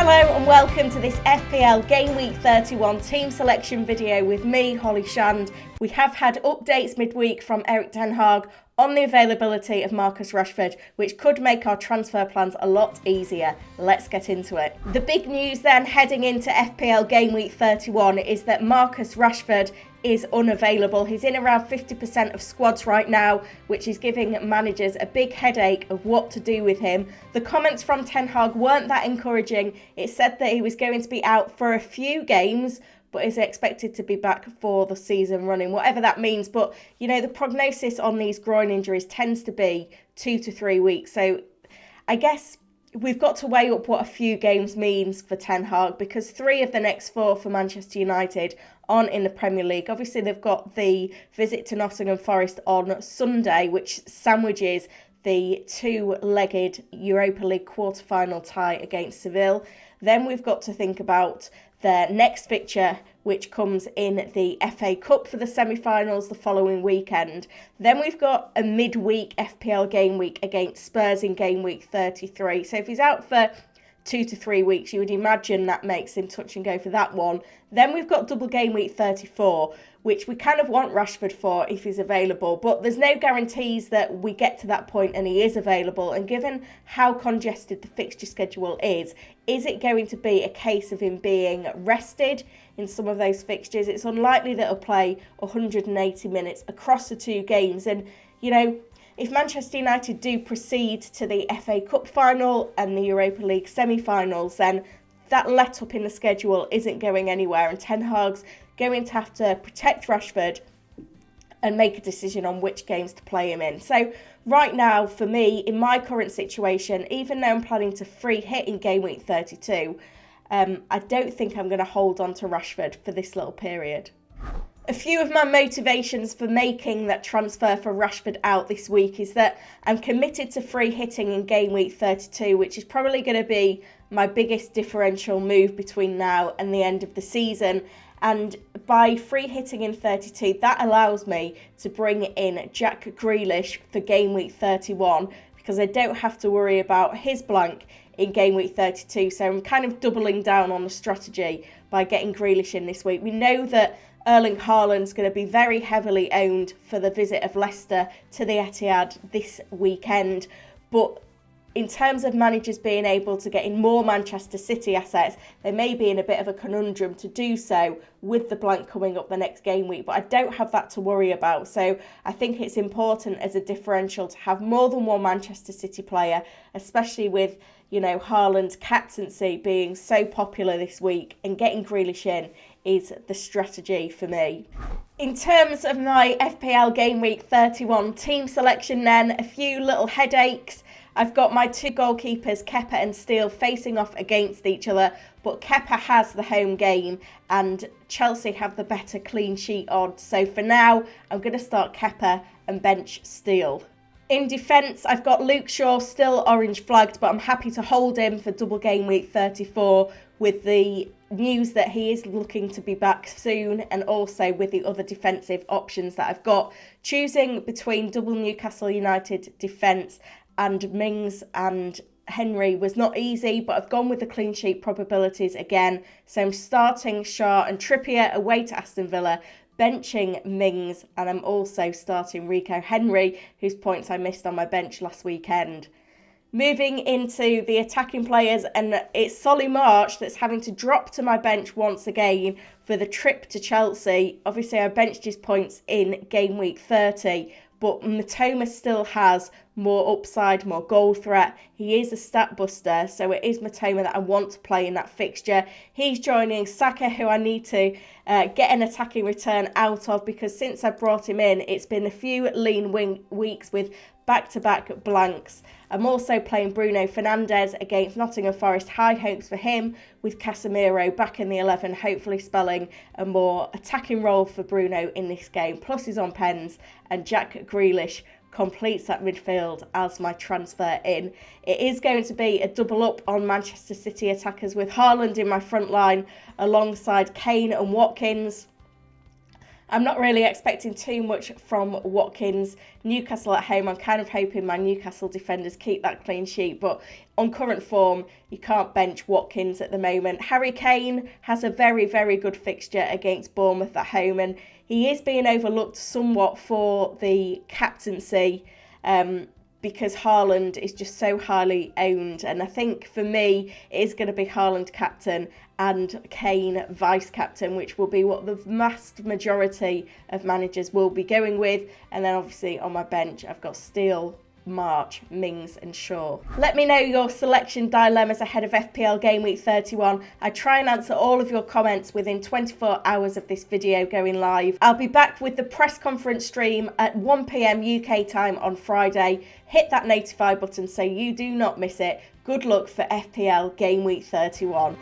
Hello and welcome to this FPL Gameweek 31 team selection video with me, Holly Shand. We have had updates midweek from Erik ten Hag on the availability of Marcus Rashford, which could make our transfer plans a lot easier. Let's get into it. The big news then heading into FPL Gameweek 31 is that Marcus Rashford is unavailable. He's in around 50% of squads right now, which is giving managers a big headache of what to do with him. The comments from Ten Hag weren't that encouraging. It said that he was going to be out for a few games, but is expected to be back for the season running, whatever that means. But, you know, the prognosis on these groin injuries tends to be 2 to 3 weeks. So I guess we've got to weigh up what a few games means for Ten Hag, because 3 of the next 4 for Manchester United aren't in the Premier League. Obviously, they've got the visit to Nottingham Forest on Sunday, which sandwiches the 2-legged Europa League quarter-final tie against Seville. Then we've got to think about their next fixture, which comes in the FA Cup for the semi-finals the following weekend. Then we've got a midweek FPL game week against Spurs in game week 33. So if he's out for 2 to 3 weeks, you would imagine that makes him touch and go for that one. Then we've got double game week 34, which we kind of want Rashford for if he's available, but there's no guarantees that we get to that point and he is available. And given how congested the fixture schedule is it going to be a case of him being rested in some of those fixtures? It's unlikely that he'll play 180 minutes across the 2 games. And, you know, if Manchester United do proceed to the FA Cup final and the Europa League semi-finals, then that let-up in the schedule isn't going anywhere, and Ten Hag's going to have to protect Rashford and make a decision on which games to play him in. So right now, for me, in my current situation, even though I'm planning to free hit in game week 32, I don't think I'm going to hold on to Rashford for this little period. A few of my motivations for making that transfer for Rashford out this week is that I'm committed to free hitting in game week 32, which is probably going to be my biggest differential move between now and the end of the season. And by free hitting in 32, that allows me to bring in Jack Grealish for game week 31, because I don't have to worry about his blank in game week 32. So I'm kind of doubling down on the strategy by getting Grealish in this week. We know that Erling Haaland's going to be very heavily owned for the visit of Leicester to the Etihad this weekend, but in terms of managers being able to get in more Manchester City assets, they may be in a bit of a conundrum to do so with the blank coming up the next game week, but I don't have that to worry about. So I think it's important as a differential to have more than one Manchester City player, especially with, you know, Haaland's captaincy being so popular this week, and getting Grealish in is the strategy for me. In terms of my FPL Game Week 31 team selection then, a few little headaches. I've got my 2 goalkeepers, Kepa and Steele, facing off against each other, but Kepa has the home game and Chelsea have the better clean sheet odds. So for now, I'm going to start Kepa and bench Steele. In defence, I've got Luke Shaw still orange flagged, but I'm happy to hold him for double game week 34 with the news that he is looking to be back soon, and also with the other defensive options that I've got. Choosing between double Newcastle United defence and Mings and Henry was not easy, but I've gone with the clean sheet probabilities again. So I'm starting Shaw and Trippier away to Aston Villa, benching Mings, and I'm also starting Rico Henry, whose points I missed on my bench last weekend. Moving into the attacking players, and it's Solly March that's having to drop to my bench once again for the trip to Chelsea. Obviously, I benched his points in game week 30, but Matoma still has more upside, more goal threat. He is a stat buster, so it is Matoma that I want to play in that fixture. He's joining Saka, who I need to get an attacking return out of, because since I brought him in, it's been a few lean weeks with back-to-back blanks. I'm also playing Bruno Fernandes against Nottingham Forest. High hopes for him, with Casemiro back in the 11, hopefully spelling a more attacking role for Bruno in this game. Plus he's on pens, and Jack Grealish completes that midfield as my transfer in. It is going to be a double up on Manchester City attackers, with Haaland in my front line alongside Kane and Watkins. I'm not really expecting too much from Watkins. Newcastle at home, I'm kind of hoping my Newcastle defenders keep that clean sheet, but on current form, you can't bench Watkins at the moment. Harry Kane has a very, very good fixture against Bournemouth at home, and he is being overlooked somewhat for the captaincy, because Haaland is just so highly owned. And I think for me, it is going to be Haaland captain and Kane vice-captain, which will be what the vast majority of managers will be going with. And then obviously on my bench, I've got Steele, March, Mings and Shaw. Let me know your selection dilemmas ahead of FPL Gameweek 31. I try and answer all of your comments within 24 hours of this video going live. I'll be back with the press conference stream at 1 PM UK time on Friday. Hit that notify button so you do not miss it. Good luck for FPL Gameweek 31.